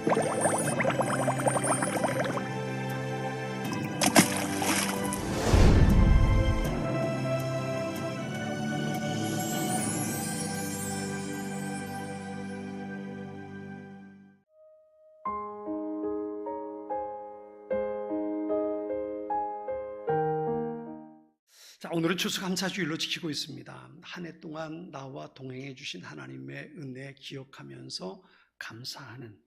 자, 오늘은 추수감사주일로 지키고 있습니다. 한 해 동안 나와 동행해 주신 하나님의 은혜 기억하면서 감사하는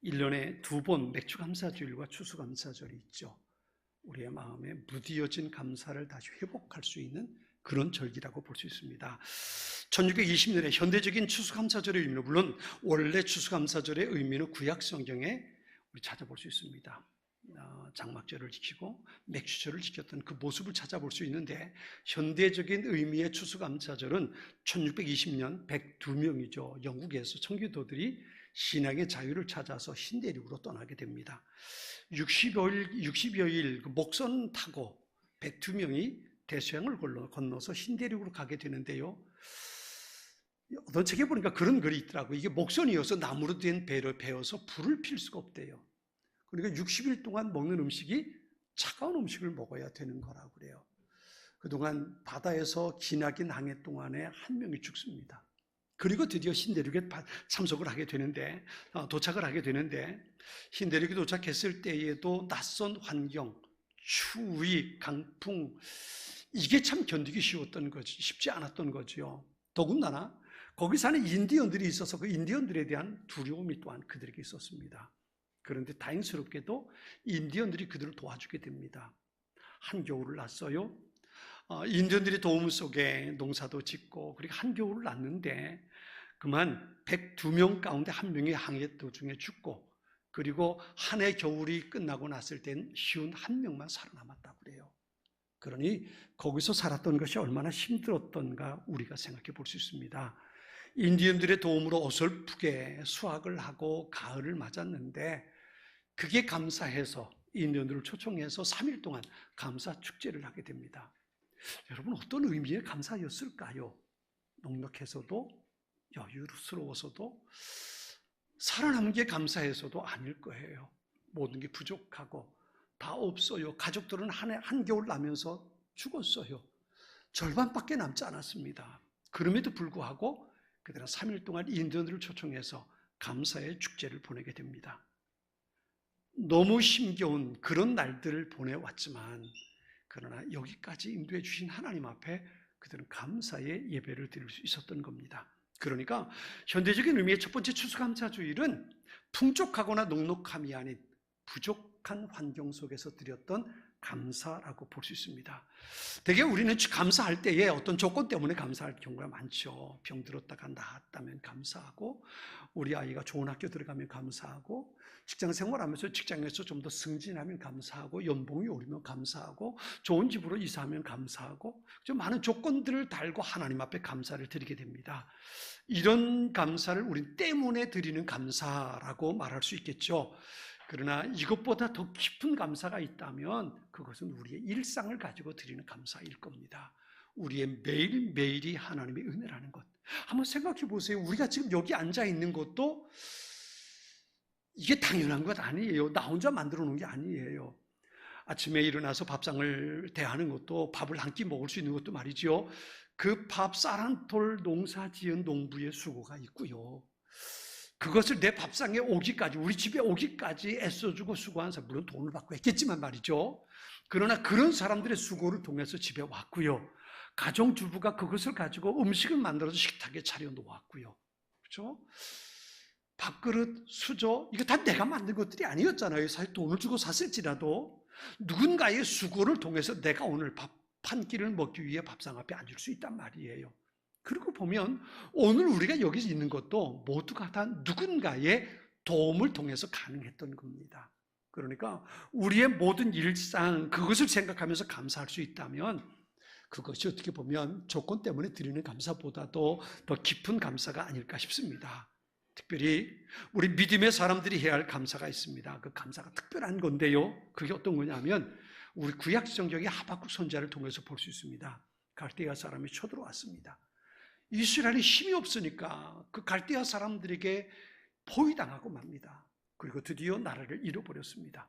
1년에 2번 맥주감사주일과 추수감사절이 있죠. 우리의 마음에 무디어진 감사를 다시 회복할 수 있는 그런 절기라고 볼 수 있습니다. 1620년에 현대적인 추수감사절의 의미는, 물론 원래 추수감사절의 의미는 구약성경에 우리 찾아볼 수 있습니다. 장막절을 지키고 맥주절을 지켰던 그 모습을 찾아볼 수 있는데, 현대적인 의미의 추수감사절은 1620년 102명이죠. 영국에서 청교도들이 신앙의 자유를 찾아서 신대륙으로 떠나게 됩니다. 60여일 목선 타고 102명이 대서양을 건너서 신대륙으로 가게 되는데요, 어떤 책에 보니까 그런 글이 있더라고요. 이게 목선이어서 나무로 된 배를 베어서 불을 필 수가 없대요. 그러니까 60일 동안 먹는 음식이 차가운 음식을 먹어야 되는 거라고 그래요. 그동안 바다에서 기나긴 항해 동안에 한 명이 죽습니다. 그리고 드디어 신대륙에 참석을 하게 되는데, 도착을 하게 되는데, 신대륙에 도착했을 때에도 낯선 환경, 추위, 강풍, 이게 참 견디기 쉽지 않았던 거죠. 더군다나 거기 사는 인디언들이 있어서 그 인디언들에 대한 두려움이 또한 그들에게 있었습니다. 그런데 다행스럽게도 인디언들이 그들을 도와주게 됩니다. 한겨울을 났어요. 인디언들의 도움 속에 농사도 짓고, 그리고 한겨울을 났는데 그만 102명 가운데 한 명이 항해 도중에 죽고, 그리고 한 해 겨울이 끝나고 났을 땐 51명만 살아남았다고 그래요. 그러니 거기서 살았던 것이 얼마나 힘들었던가 우리가 생각해 볼 수 있습니다. 인디언들의 도움으로 어설프게 수확을 하고 가을을 맞았는데, 그게 감사해서 인디언들을 초청해서 3일 동안 감사 축제를 하게 됩니다. 여러분, 어떤 의미의 감사였을까요? 넉넉해서도, 여유스러워서도, 살아남은 게 감사해서도 아닐 거예요. 모든 게 부족하고 다 없어요. 가족들은 한겨울 나면서 죽었어요. 절반밖에 남지 않았습니다. 그럼에도 불구하고 그들은 3일 동안 인디언들을 초청해서 감사의 축제를 보내게 됩니다. 너무 힘겨운 그런 날들을 보내왔지만, 그러나 여기까지 인도해 주신 하나님 앞에 그들은 감사의 예배를 드릴 수 있었던 겁니다. 그러니까 현대적인 의미의 첫 번째 추수감사주일은 풍족하거나 넉넉함이 아닌 부족한 환경 속에서 드렸던 감사라고 볼 수 있습니다. 대개 우리는 감사할 때에 어떤 조건 때문에 감사할 경우가 많죠. 병 들었다가 나았다면 감사하고, 우리 아이가 좋은 학교 들어가면 감사하고, 직장 생활하면서 직장에서 좀 더 승진하면 감사하고, 연봉이 오르면 감사하고, 좋은 집으로 이사하면 감사하고, 좀 많은 조건들을 달고 하나님 앞에 감사를 드리게 됩니다. 이런 감사를 우리 때문에 드리는 감사라고 말할 수 있겠죠. 그러나 이것보다 더 깊은 감사가 있다면 그것은 우리의 일상을 가지고 드리는 감사일 겁니다. 우리의 매일매일이 하나님의 은혜라는 것. 한번 생각해 보세요. 우리가 지금 여기 앉아 있는 것도 이게 당연한 것 아니에요. 나 혼자 만들어 놓은 게 아니에요. 아침에 일어나서 밥상을 대하는 것도, 밥을 한 끼 먹을 수 있는 것도 말이죠, 그 밥 쌀 한 톨 농사 지은 농부의 수고가 있고요, 그것을 내 밥상에 오기까지, 우리 집에 오기까지 애써주고 수고한 사람, 물론 돈을 받고 했겠지만 말이죠. 그러나 그런 사람들의 수고를 통해서 집에 왔고요, 가정주부가 그것을 가지고 음식을 만들어서 식탁에 차려 놓았고요, 그렇죠? 밥그릇, 수저, 이거 다 내가 만든 것들이 아니었잖아요. 사실 돈을 주고 샀을지라도 누군가의 수고를 통해서 내가 오늘 밥 한 끼를 먹기 위해 밥상 앞에 앉을 수 있단 말이에요. 그리고 보면 오늘 우리가 여기 있는 것도 모두가 다 누군가의 도움을 통해서 가능했던 겁니다. 그러니까 우리의 모든 일상, 그것을 생각하면서 감사할 수 있다면 그것이 어떻게 보면 조건 때문에 드리는 감사보다도 더 깊은 감사가 아닐까 싶습니다. 특별히 우리 믿음의 사람들이 해야 할 감사가 있습니다. 그 감사가 특별한 건데요, 그게 어떤 거냐면 우리 구약 성경의 하박국 선지자를 통해서 볼 수 있습니다. 갈대아 사람이 쳐들어왔습니다. 이스라엘이 힘이 없으니까 그 갈대아 사람들에게 포위당하고 맙니다. 그리고 드디어 나라를 잃어버렸습니다.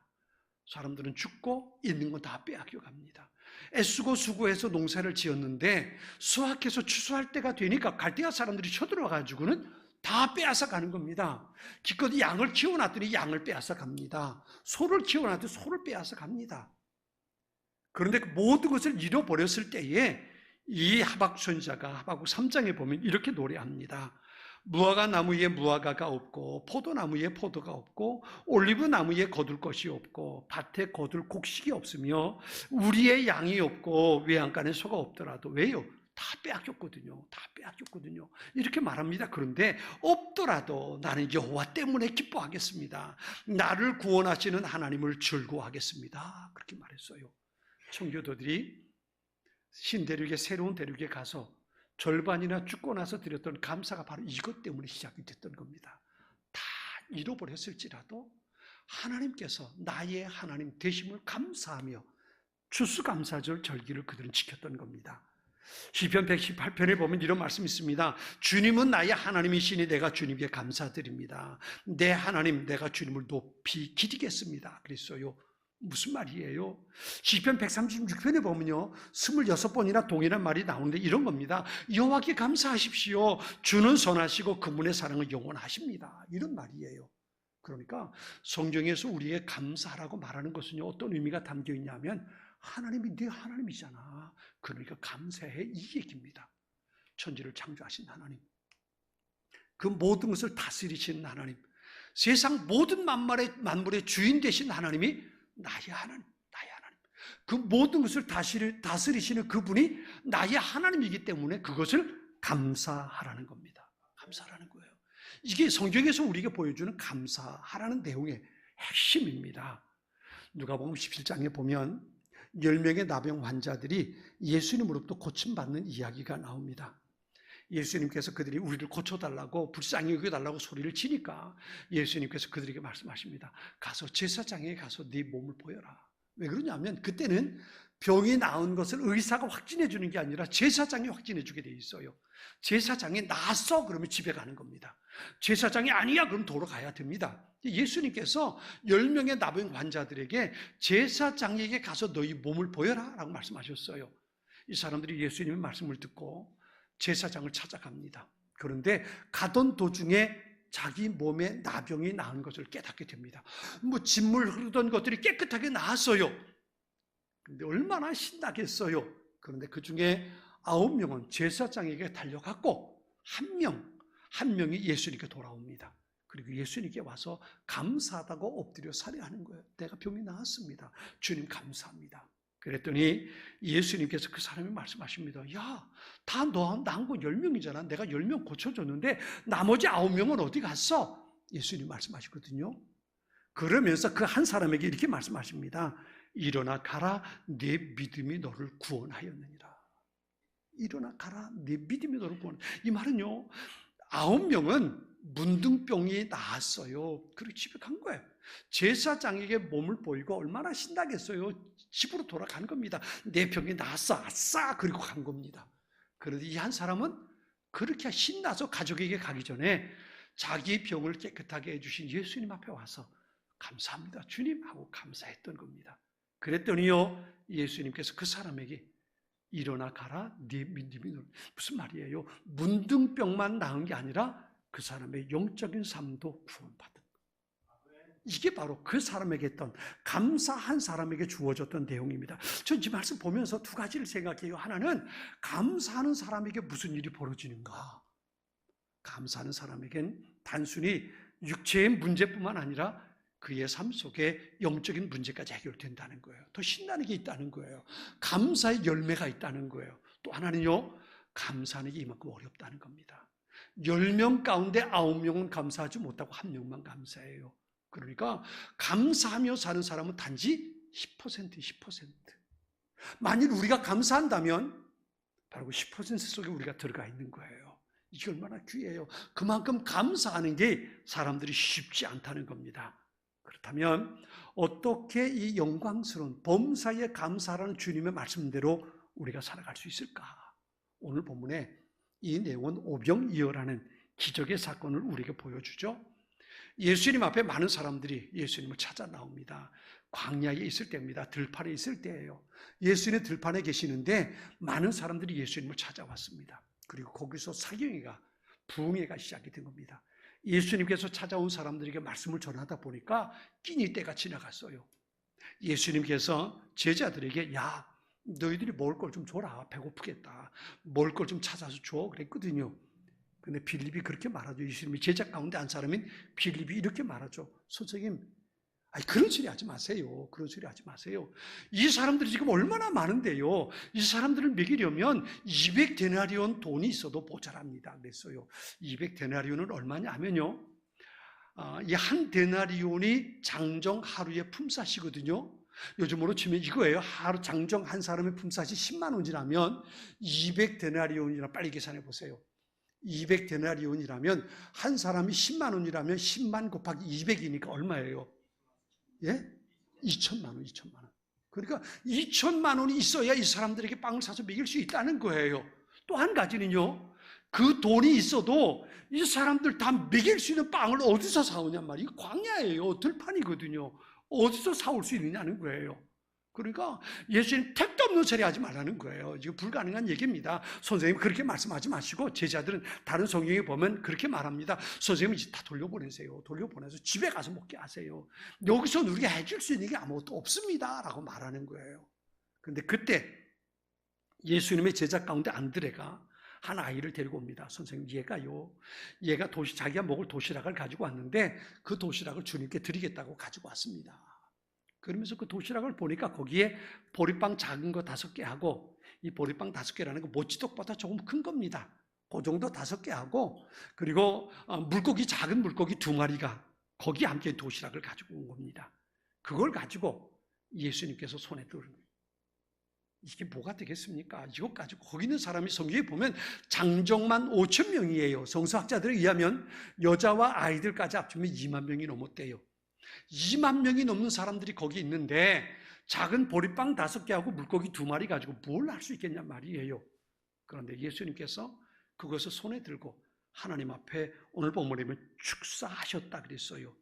사람들은 죽고 있는 건 다 빼앗겨 갑니다. 애쓰고 수고해서 농사를 지었는데 수확해서 추수할 때가 되니까 갈대아 사람들이 쳐들어와 가지고는 다 빼앗아 가는 겁니다. 기껏 양을 키워놨더니 양을 빼앗아 갑니다. 소를 키워놨더니 소를 빼앗아 갑니다. 그런데 그 모든 것을 잃어버렸을 때에 이 하박국 선지자가 하박국 3장에 보면 이렇게 노래합니다. 무화과 나무에 무화과가 없고 포도나무에 포도가 없고 올리브 나무에 거둘 것이 없고 밭에 거둘 곡식이 없으며 우리의 양이 없고 외양간에 소가 없더라도 왜요? 다 빼앗겼거든요. 다 빼앗겼거든요. 이렇게 말합니다. 그런데 없더라도 나는 여호와 때문에 기뻐하겠습니다. 나를 구원하시는 하나님을 즐거워하겠습니다. 그렇게 말했어요. 청교도들이 신대륙의 새로운 대륙에 가서 절반이나 죽고 나서 드렸던 감사가 바로 이것 때문에 시작이 됐던 겁니다. 다 잃어버렸을지라도 하나님께서 나의 하나님 되심을 감사하며 추수감사절 절기를 그들은 지켰던 겁니다. 시편 118편에 보면 이런 말씀이 있습니다. 주님은 나의 하나님이시니 내가 주님께 감사드립니다. 내 하나님 내가 주님을 높이 기리겠습니다. 그랬어요. 무슨 말이에요? 시편 136편에 보면요 26번이나 동일한 말이 나오는데 이런 겁니다. 여호와께 감사하십시오. 주는 선하시고 그분의 사랑은 영원하십니다. 이런 말이에요. 그러니까 성경에서 우리의 감사라고 말하는 것은요 어떤 의미가 담겨 있냐면 하나님이 네 하나님이잖아. 그러니까 감사해 이 얘기입니다. 천지를 창조하신 하나님, 그 모든 것을 다스리시는 하나님, 세상 모든 만물의 주인 되신 하나님이 나의 하나님, 나의 하나님. 그 모든 것을 다스리시는 그분이 나의 하나님이기 때문에 그것을 감사하라는 겁니다. 감사하라는 거예요. 이게 성경에서 우리에게 보여주는 감사하라는 내용의 핵심입니다. 누가복음 17장에 보면 10명의 나병 환자들이 예수님으로부터 고침받는 이야기가 나옵니다. 예수님께서 그들이 우리를 고쳐달라고 불쌍히 여겨달라고 소리를 치니까 예수님께서 그들에게 말씀하십니다. 가서 제사장에게 가서 네 몸을 보여라. 왜 그러냐면 그때는 병이 나은 것을 의사가 확진해 주는 게 아니라 제사장이 확진해 주게 돼 있어요. 제사장이 나았어 그러면 집에 가는 겁니다. 제사장이 아니야 그럼 도로 가야 됩니다. 예수님께서 10명의 나병 환자들에게 제사장에게 가서 너희 몸을 보여라 라고 말씀하셨어요. 이 사람들이 예수님의 말씀을 듣고 제사장을 찾아갑니다. 그런데 가던 도중에 자기 몸에 나병이 나은 것을 깨닫게 됩니다. 진물 흐르던 것들이 깨끗하게 나았어요. 그런데 얼마나 신나겠어요. 그런데 그 중에 9명은 제사장에게 달려갔고 한 명이 예수님께 돌아옵니다. 그리고 예수님께 와서 감사하다고 엎드려 살해하는 거예요. 내가 병이 나았습니다. 주님 감사합니다. 그랬더니 예수님께서 그 사람이 말씀하십니다. 야, 다 너 나은 거 10명이잖아. 내가 10명 고쳐줬는데 나머지 9명은 어디 갔어? 예수님 말씀하시거든요. 그러면서 그 한 사람에게 이렇게 말씀하십니다. 일어나 가라, 내 믿음이 너를 구원하였느니라. 일어나 가라, 내 믿음이 너를 구원하였느니라. 이 말은요 9명은 문둥병이 나았어요. 그리고 집에 간 거예요. 제사장에게 몸을 보이고 얼마나 신나겠어요. 집으로 돌아간 겁니다. 내 병이 나았어, 아싸, 그리고 간 겁니다. 그런데 이 한 사람은 그렇게 신나서 가족에게 가기 전에 자기 병을 깨끗하게 해주신 예수님 앞에 와서 감사합니다 주님 하고 감사했던 겁니다. 그랬더니요 예수님께서 그 사람에게 일어나 가라, 네 믿음이 너를. 무슨 말이에요? 문둥병만 나은 게 아니라 그 사람의 영적인 삶도 구원받은. 이게 바로 그 사람에게 했던 감사한 사람에게 주어졌던 내용입니다. 전 이 말씀 보면서 두 가지를 생각해요. 하나는 감사하는 사람에게 무슨 일이 벌어지는가? 감사하는 사람에겐 단순히 육체의 문제뿐만 아니라 그의 삶 속에 영적인 문제까지 해결된다는 거예요. 더 신나는 게 있다는 거예요. 감사의 열매가 있다는 거예요. 또 하나는요, 감사하는 게 이만큼 어렵다는 겁니다. 10명 가운데 9명은 감사하지 못하고 1명만 감사해요. 그러니까 감사하며 사는 사람은 단지 10%. 만일 우리가 감사한다면 바로 그 10% 속에 우리가 들어가 있는 거예요. 이게 얼마나 귀해요. 그만큼 감사하는 게 사람들이 쉽지 않다는 겁니다. 그렇다면 어떻게 이 영광스러운 범사에 감사라는 주님의 말씀대로 우리가 살아갈 수 있을까? 오늘 본문에 이 내용은 오병이어라는 기적의 사건을 우리에게 보여주죠. 예수님 앞에 많은 사람들이 예수님을 찾아 나옵니다. 광야에 있을 때입니다. 들판에 있을 때예요. 예수님 들판에 계시는데 많은 사람들이 예수님을 찾아왔습니다. 그리고 거기서 사경회가 부흥회가 시작이 된 겁니다. 예수님께서 찾아온 사람들에게 말씀을 전하다 보니까 끼니 때가 지나갔어요. 예수님께서 제자들에게 야, 너희들이 먹을 걸 좀 줘라. 배고프겠다. 먹을 걸 좀 찾아서 줘. 그랬거든요. 근데 빌립이 그렇게 말하죠. 예수님이 제자 가운데 한 사람인 빌립이 이렇게 말하죠. 선생님, 아니 그런 소리 하지 마세요. 그런 소리 하지 마세요. 이 사람들이 지금 얼마나 많은데요. 이 사람들을 먹이려면 200데나리온 돈이 있어도 모자랍니다. 그랬어요. 200데나리온은 얼마냐 하면요. 이 한 데나리온이 장정 하루의 품삯이거든요. 요즘으로 치면 이거예요. 하루 장정 한 사람의 품삯이 10만 원이라면 200데나리온이라 빨리 계산해 보세요. 200데나리온이라면 한 사람이 10만 원이라면 10만 곱하기 200이니까 얼마예요? 예? 2천만 원, 2천만 원. 그러니까 2천만 원이 있어야 이 사람들에게 빵을 사서 먹일 수 있다는 거예요. 또 한 가지는요. 그 돈이 있어도 이 사람들 다 먹일 수 있는 빵을 어디서 사오냔 말이에요. 광야예요. 들판이거든요. 어디서 사올 수 있느냐는 거예요. 그러니까 예수님 택도 없는 소리 하지 말라는 거예요. 이거 불가능한 얘기입니다. 선생님 그렇게 말씀하지 마시고 제자들은 다른 성경에 보면 그렇게 말합니다. 선생님 이제 다 돌려보내세요. 돌려보내서 집에 가서 먹게 하세요. 여기서 우리가 해줄 수 있는 게 아무것도 없습니다. 라고 말하는 거예요. 그런데 그때 예수님의 제자 가운데 안드레가 한 아이를 데리고 옵니다. 선생님 얘가 자기가 먹을 도시락을 가지고 왔는데 그 도시락을 주님께 드리겠다고 가지고 왔습니다. 그러면서 그 도시락을 보니까 거기에 보리빵 작은 거 5개 하고, 이 보리빵 5개라는 거 모찌떡보다 조금 큰 겁니다. 그 정도 5개 하고, 그리고 작은 물고기 2마리가 거기에 함께 도시락을 가지고 온 겁니다. 그걸 가지고 예수님께서 손에 들은 거예요. 이게 뭐가 되겠습니까? 이것 가지고 거기 있는 사람이 성경에 보면 장정만 5천 명이에요. 성서학자들에 의하면 여자와 아이들까지 합치면 2만 명이 넘었대요. 2만 명이 넘는 사람들이 거기 있는데 작은 보리빵 5개하고 물고기 2마리 가지고 뭘 할 수 있겠냐 말이에요. 그런데 예수님께서 그것을 손에 들고 하나님 앞에 오늘 본문에 보면 축사하셨다 그랬어요.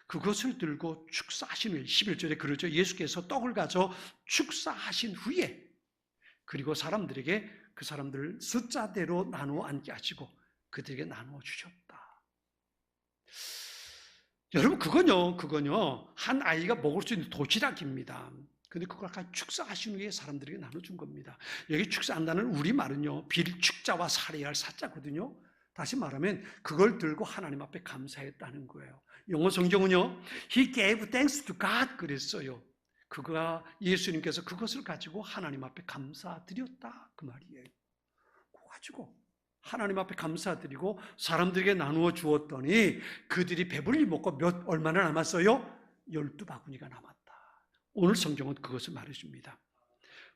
그것을 들고 축사하신 후에 11절에 그러죠. 예수께서 떡을 가져 축사하신 후에 그리고 사람들에게 그 사람들을 숫자대로 나누어 앉게 하시고 그들에게 나누어 주셨다. 여러분 그건요 한 아이가 먹을 수 있는 도시락입니다. 근데 그걸 아까 축사하신 후에 사람들에게 나눠준 겁니다. 여기 축사한다는 우리말은요 빌축자와 살해할 사자거든요. 다시 말하면 그걸 들고 하나님 앞에 감사했다는 거예요. 영어 성경은요 He gave thanks to God 그랬어요. 그가 예수님께서 그것을 가지고 하나님 앞에 감사드렸다 그 말이에요. 그거 가지고 하나님 앞에 감사드리고 사람들에게 나누어 주었더니 그들이 배불리 먹고 얼마나 남았어요? 12바구니가 남았다. 오늘 성경은 그것을 말해줍니다.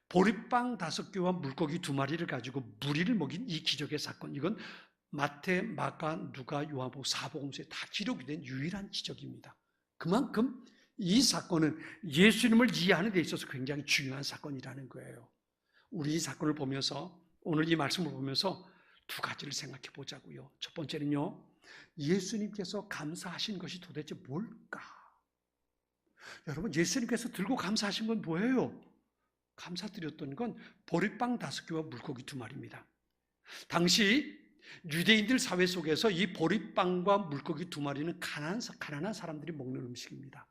보리빵 5개와 물고기 2마리를 가지고 무리를 먹인 이 기적의 사건, 이건 마태, 마가, 누가, 요한복음 4복음서에 다 기록이 된 유일한 기적입니다. 그만큼 이 사건은 예수님을 이해하는 데 있어서 굉장히 중요한 사건이라는 거예요. 우리 이 사건을 보면서 오늘 이 말씀을 보면서 2가지를 생각해 보자고요. 첫 번째는요, 예수님께서 감사하신 것이 도대체 뭘까? 여러분, 예수님께서 들고 감사하신 건 뭐예요? 감사드렸던 건 보리빵 5개와 물고기 2마리입니다. 당시 유대인들 사회 속에서 이 보리빵과 물고기 2마리는 가난한 사람들이 먹는 음식입니다.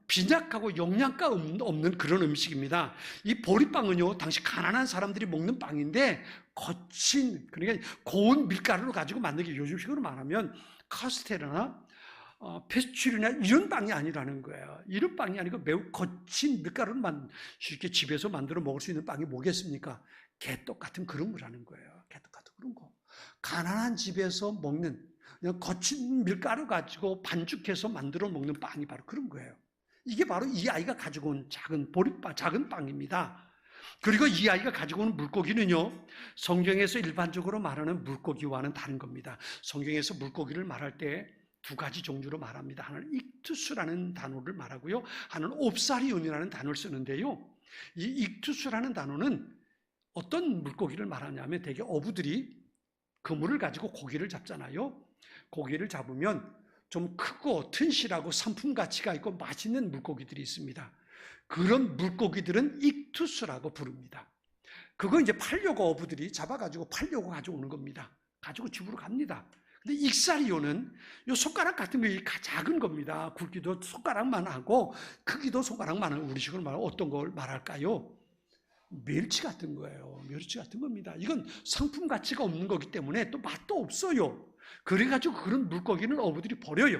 빈약하고 영양가 없는 그런 음식입니다. 이 보리빵은요, 당시 가난한 사람들이 먹는 빵인데 거친, 그러니까 고운 밀가루를 가지고 만든 게 요즘식으로 말하면 카스테라나 페스츄리나 이런 빵이 아니라는 거예요. 이런 빵이 아니고 매우 거친 밀가루를 쉽게 집에서 만들어 먹을 수 있는 빵이 뭐겠습니까? 개떡 같은 그런 거라는 거예요. 개떡 같은 그런 거. 가난한 집에서 먹는 그냥 거친 밀가루 가지고 반죽해서 만들어 먹는 빵이 바로 그런 거예요. 이게 바로 이 아이가 가지고 온 작은 빵입니다. 그리고 이 아이가 가지고 온 물고기는요, 성경에서 일반적으로 말하는 물고기와는 다른 겁니다. 성경에서 물고기를 말할 때 2가지 종류로 말합니다. 하나는 익투스라는 단어를 말하고요, 하나는 옵사리온이라는 단어를 쓰는데요, 이 익투스라는 단어는 어떤 물고기를 말하냐면 대개 어부들이 그물을 가지고 고기를 잡잖아요. 고기를 잡으면 좀 크고 튼실하고 상품 가치가 있고 맛있는 물고기들이 있습니다. 그런 물고기들은 익투스라고 부릅니다. 그거 이제 팔려고 어부들이 잡아가지고 팔려고 가져오는 겁니다. 가지고 집으로 갑니다. 근데 익사리오는 요 손가락 같은 거 작은 겁니다. 굵기도 손가락만 하고 크기도 손가락만 하고 우리식으로 말하면 어떤 걸 말할까요? 멸치 같은 거예요. 멸치 같은 겁니다. 이건 상품 가치가 없는 거기 때문에 또 맛도 없어요. 그래가지고 그런 물고기는 어부들이 버려요.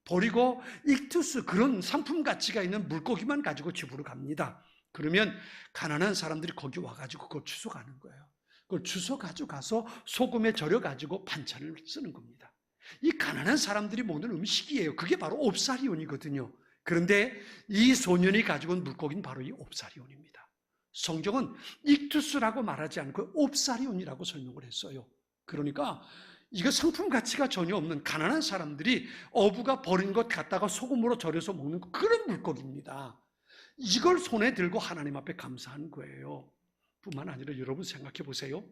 버리고 익투스 그런 상품 가치가 있는 물고기만 가지고 집으로 갑니다. 그러면 가난한 사람들이 거기 와가지고 그걸 주워가는 거예요. 그걸 주워 가지고 가서 소금에 절여가지고 반찬을 쓰는 겁니다. 이 가난한 사람들이 먹는 음식이에요. 그게 바로 옵사리온이거든요. 그런데 이 소년이 가지고 온 물고기는 바로 이 옵사리온입니다. 성경은 익투스라고 말하지 않고 옵사리온이라고 설명을 했어요. 그러니까 이거 상품 가치가 전혀 없는 가난한 사람들이 어부가 버린 것 갖다가 소금으로 절여서 먹는 그런 물고기입니다. 이걸 손에 들고 하나님 앞에 감사하는 거예요. 뿐만 아니라 여러분 생각해 보세요.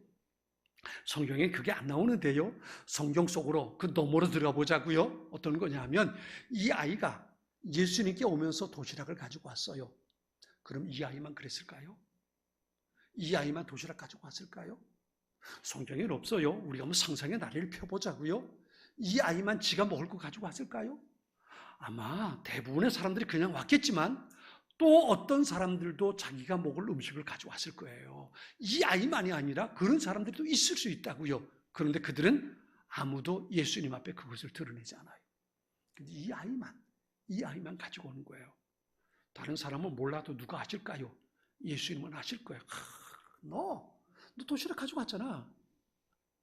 성경에 그게 안 나오는데요. 성경 속으로 그 너머로 들어가 보자고요. 어떤 거냐면 이 아이가 예수님께 오면서 도시락을 가지고 왔어요. 그럼 이 아이만 그랬을까요? 이 아이만 도시락 가지고 왔을까요? 성경에는 없어요. 우리가 한번 상상의 나래를 펴보자고요. 이 아이만 지가 먹을 거 가지고 왔을까요? 아마 대부분의 사람들이 그냥 왔겠지만 또 어떤 사람들도 자기가 먹을 음식을 가져왔을 거예요. 이 아이만이 아니라 그런 사람들이 또 있을 수 있다고요. 그런데 그들은 아무도 예수님 앞에 그것을 드러내지 않아요. 근데 이 아이만 가지고 오는 거예요. 다른 사람은 몰라도 누가 아실까요? 예수님은 아실 거예요. 너 도시락 가지고 왔잖아.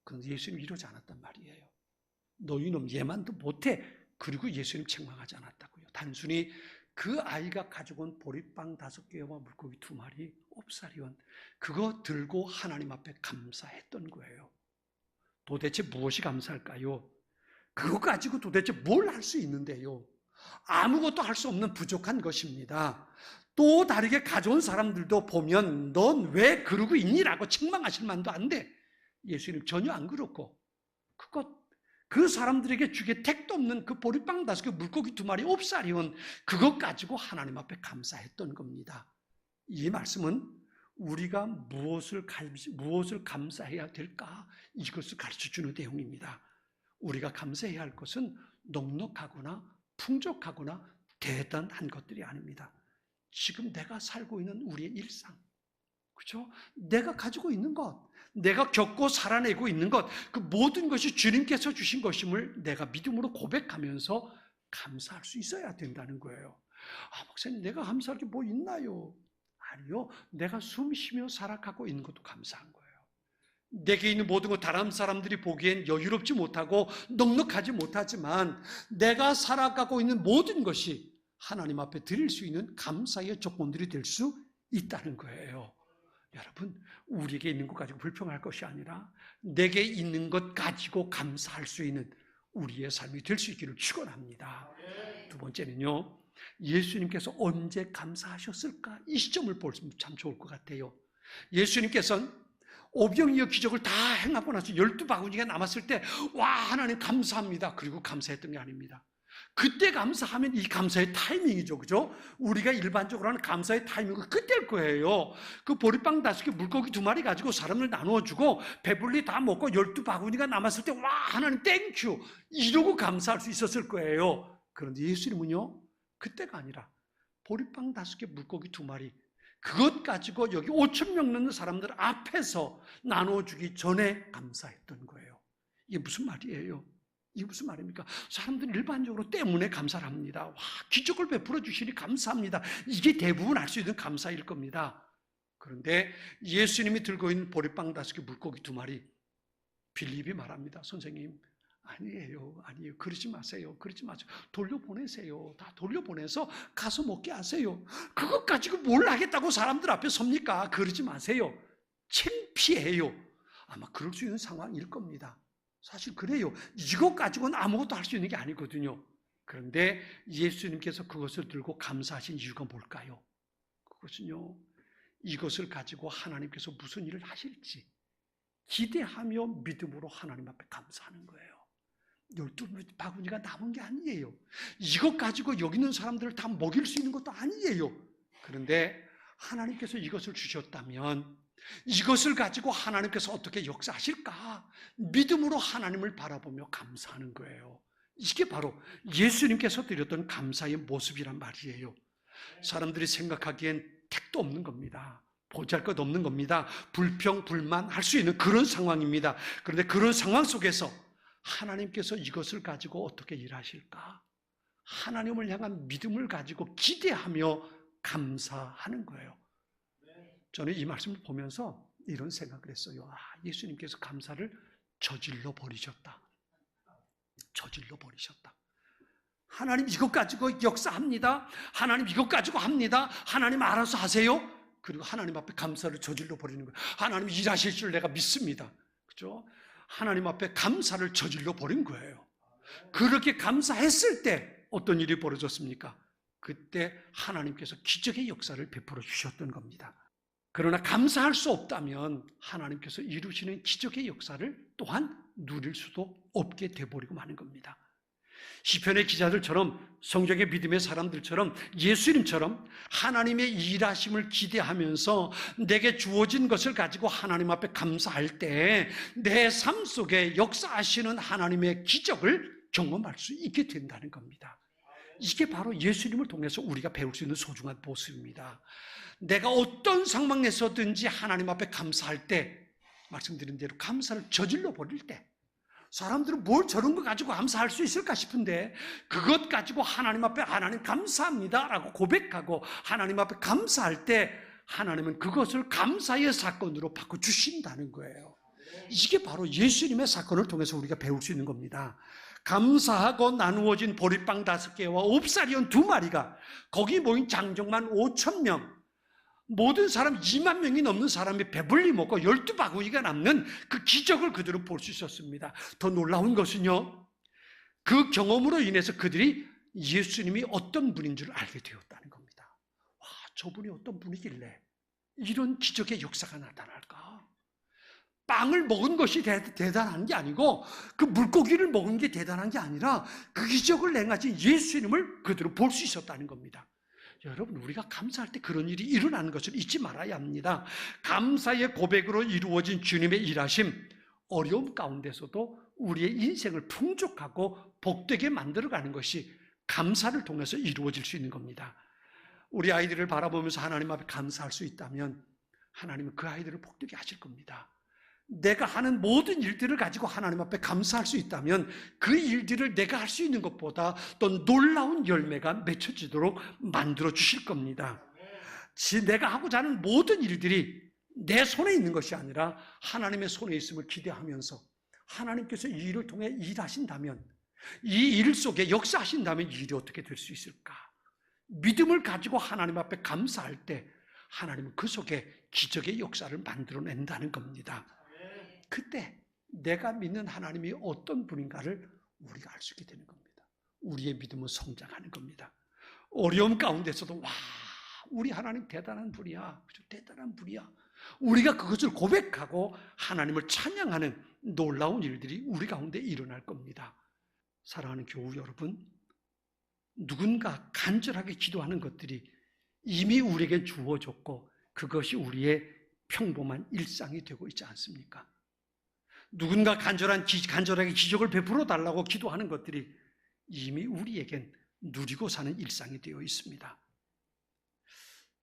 그런데 예수님 이러지 않았단 말이에요. 너 이놈 얘만도 못해. 그리고 예수님 책망하지 않았다고요. 단순히 그 아이가 가지고 온 보리빵 5개와 물고기 2마리, 옵사리온 그거 들고 하나님 앞에 감사했던 거예요. 도대체 무엇이 감사할까요? 그거 가지고 도대체 뭘 할 수 있는데요? 아무것도 할 수 없는 부족한 것입니다. 또 다르게 가져온 사람들도 보면 넌 왜 그러고 있니? 라고 책망하실 만도 안 돼. 예수님 전혀 안 그렇고 그 사람들에게 주기에 택도 없는 그 보리빵 5개 물고기 2마리 옵사리온 그것 가지고 하나님 앞에 감사했던 겁니다. 이 말씀은 우리가 무엇을 감사해야 될까? 이것을 가르쳐주는 내용입니다. 우리가 감사해야 할 것은 넉넉하거나 풍족하거나 대단한 것들이 아닙니다. 지금 내가 살고 있는 우리의 일상, 그렇죠? 내가 가지고 있는 것, 내가 겪고 살아내고 있는 것, 그 모든 것이 주님께서 주신 것임을 내가 믿음으로 고백하면서 감사할 수 있어야 된다는 거예요. 목사님, 내가 감사할 게 뭐 있나요? 아니요, 내가 숨 쉬며 살아가고 있는 것도 감사한 거예요. 내게 있는 모든 것 다른 사람들이 보기엔 여유롭지 못하고 넉넉하지 못하지만 내가 살아가고 있는 모든 것이 하나님 앞에 드릴 수 있는 감사의 조건들이 될 수 있다는 거예요. 여러분, 우리에게 있는 것 가지고 불평할 것이 아니라 내게 있는 것 가지고 감사할 수 있는 우리의 삶이 될 수 있기를 축원합니다. 두 번째는요, 예수님께서 언제 감사하셨을까? 이 시점을 보면 참 좋을 것 같아요. 예수님께서는 오병이어 기적을 다 행하고 나서 12바구니가 남았을 때 와, 하나님 감사합니다. 그리고 감사했던 게 아닙니다. 그때 감사하면 이 감사의 타이밍이죠. 그죠? 우리가 일반적으로 하는 감사의 타이밍은 그때일 거예요. 그 보리빵 5개 물고기 2마리 가지고 사람을 나누어주고 배불리 다 먹고 12바구니가 남았을 때 와, 하나님 땡큐 이러고 감사할 수 있었을 거예요. 그런데 예수님은요, 그때가 아니라 보리빵 5개 물고기 2마리 그것 가지고 여기 5,000명 넘는 사람들 앞에서 나눠주기 전에 감사했던 거예요. 이게 무슨 말이에요? 이게 무슨 말입니까? 사람들은 일반적으로 때문에 감사를 합니다. 와, 기적을 베풀어 주시니 감사합니다. 이게 대부분 알 수 있는 감사일 겁니다. 그런데 예수님이 들고 있는 보리빵 5개 물고기 2마리 빌립이 말합니다. 선생님, 아니에요. 그러지 마세요. 돌려보내세요. 다 돌려보내서 가서 먹게 하세요. 그것 가지고 뭘 하겠다고 사람들 앞에 섭니까? 그러지 마세요. 창피해요. 아마 그럴 수 있는 상황일 겁니다. 사실 그래요. 이것 가지고는 아무것도 할 수 있는 게 아니거든요. 그런데 예수님께서 그것을 들고 감사하신 이유가 뭘까요? 그것은요, 이것을 가지고 하나님께서 무슨 일을 하실지 기대하며 믿음으로 하나님 앞에 감사하는 거예요. 12바구니가 남은 게 아니에요. 이것 가지고 여기 있는 사람들을 다 먹일 수 있는 것도 아니에요. 그런데 하나님께서 이것을 주셨다면 이것을 가지고 하나님께서 어떻게 역사하실까? 믿음으로 하나님을 바라보며 감사하는 거예요. 이게 바로 예수님께서 드렸던 감사의 모습이란 말이에요. 사람들이 생각하기엔 택도 없는 겁니다. 보잘것 없는 겁니다. 불평, 불만할 수 있는 그런 상황입니다. 그런데 그런 상황 속에서 하나님께서 이것을 가지고 어떻게 일하실까? 하나님을 향한 믿음을 가지고 기대하며 감사하는 거예요. 저는 이 말씀을 보면서 이런 생각을 했어요. 예수님께서 감사를 저질러 버리셨다. 저질러 버리셨다. 하나님 이것 가지고 역사합니다. 하나님 이것 가지고 합니다. 하나님 알아서 하세요. 그리고 하나님 앞에 감사를 저질러 버리는 거예요. 하나님 일하실 줄 내가 믿습니다. 그죠? 하나님 앞에 감사를 저질러 버린 거예요. 그렇게 감사했을 때 어떤 일이 벌어졌습니까? 그때 하나님께서 기적의 역사를 베풀어 주셨던 겁니다. 그러나 감사할 수 없다면 하나님께서 이루시는 기적의 역사를 또한 누릴 수도 없게 돼버리고 마는 겁니다. 시편의 기자들처럼 성경의 믿음의 사람들처럼 예수님처럼 하나님의 일하심을 기대하면서 내게 주어진 것을 가지고 하나님 앞에 감사할 때 내 삶 속에 역사하시는 하나님의 기적을 경험할 수 있게 된다는 겁니다. 이게 바로 예수님을 통해서 우리가 배울 수 있는 소중한 모습입니다. 내가 어떤 상황에서든지 하나님 앞에 감사할 때, 말씀드린 대로 감사를 저질러 버릴 때, 사람들은 뭘 저런 거 가지고 감사할 수 있을까 싶은데 그것 가지고 하나님 앞에 하나님 감사합니다 라고 고백하고 하나님 앞에 감사할 때 하나님은 그것을 감사의 사건으로 바꿔주신다는 거예요. 이게 바로 예수님의 사건을 통해서 우리가 배울 수 있는 겁니다. 감사하고 나누어진 보리빵 5개와 옵사리온 2마리가 거기 모인 장정만 5,000명, 모든 사람 2만 명이 넘는 사람이 배불리 먹고 12바구니가 남는 그 기적을 그들은 볼 수 있었습니다. 더 놀라운 것은요, 그 경험으로 인해서 그들이 예수님이 어떤 분인 줄 알게 되었다는 겁니다. 와, 저분이 어떤 분이길래 이런 기적의 역사가 나타날까? 빵을 먹은 것이 대단한 게 아니고 그 물고기를 먹은 게 대단한 게 아니라 그 기적을 행하신 예수님을 그들은 볼 수 있었다는 겁니다. 여러분, 우리가 감사할 때 그런 일이 일어나는 것을 잊지 말아야 합니다. 감사의 고백으로 이루어진 주님의 일하심, 어려움 가운데서도 우리의 인생을 풍족하고 복되게 만들어가는 것이 감사를 통해서 이루어질 수 있는 겁니다. 우리 아이들을 바라보면서 하나님 앞에 감사할 수 있다면 하나님은 그 아이들을 복되게 하실 겁니다. 내가 하는 모든 일들을 가지고 하나님 앞에 감사할 수 있다면 그 일들을 내가 할 수 있는 것보다 또 놀라운 열매가 맺혀지도록 만들어 주실 겁니다. 내가 하고자 하는 모든 일들이 내 손에 있는 것이 아니라 하나님의 손에 있음을 기대하면서 하나님께서 이 일을 통해 일하신다면, 이 일 속에 역사하신다면 이 일이 어떻게 될 수 있을까? 믿음을 가지고 하나님 앞에 감사할 때 하나님은 그 속에 기적의 역사를 만들어낸다는 겁니다. 그때 내가 믿는 하나님이 어떤 분인가를 우리가 알 수 있게 되는 겁니다. 우리의 믿음은 성장하는 겁니다. 어려움 가운데서도 와, 우리 하나님 대단한 분이야. 대단한 분이야. 우리가 그것을 고백하고 하나님을 찬양하는 놀라운 일들이 우리 가운데 일어날 겁니다. 사랑하는 교우 여러분, 누군가 간절하게 기도하는 것들이 이미 우리에게 주어졌고 그것이 우리의 평범한 일상이 되고 있지 않습니까? 누군가 간절하게 기적을 베풀어 달라고 기도하는 것들이 이미 우리에겐 누리고 사는 일상이 되어 있습니다.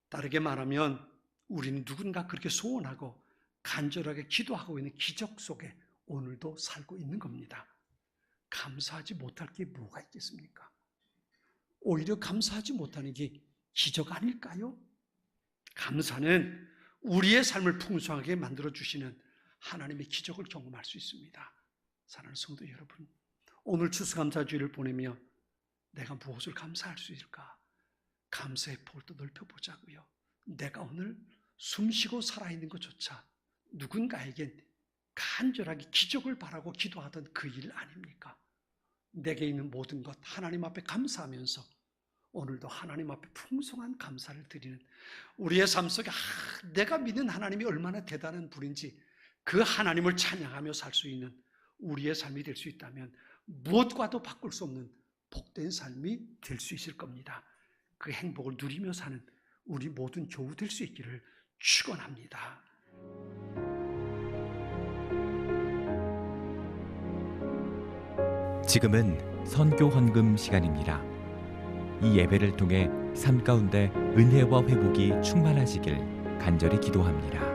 다르게 말하면 우리는 누군가 그렇게 소원하고 간절하게 기도하고 있는 기적 속에 오늘도 살고 있는 겁니다. 감사하지 못할 게 뭐가 있겠습니까? 오히려 감사하지 못하는 게 기적 아닐까요? 감사는 우리의 삶을 풍성하게 만들어주시는 하나님의 기적을 경험할 수 있습니다. 사랑하는 성도 여러분, 오늘 추수감사주의를 보내며 내가 무엇을 감사할 수 있을까? 감사의 폭을 또 넓혀보자고요. 내가 오늘 숨쉬고 살아있는 것조차 누군가에겐 간절하게 기적을 바라고 기도하던 그 일 아닙니까? 내게 있는 모든 것 하나님 앞에 감사하면서 오늘도 하나님 앞에 풍성한 감사를 드리는 우리의 삶 속에 내가 믿는 하나님이 얼마나 대단한 분인지 그 하나님을 찬양하며 살 수 있는 우리의 삶이 될 수 있다면 무엇과도 바꿀 수 없는 복된 삶이 될 수 있을 겁니다. 그 행복을 누리며 사는 우리 모든 교우 될 수 있기를 축원합니다. 지금은 선교 헌금 시간입니다. 이 예배를 통해 삶 가운데 은혜와 회복이 충만하시길 간절히 기도합니다.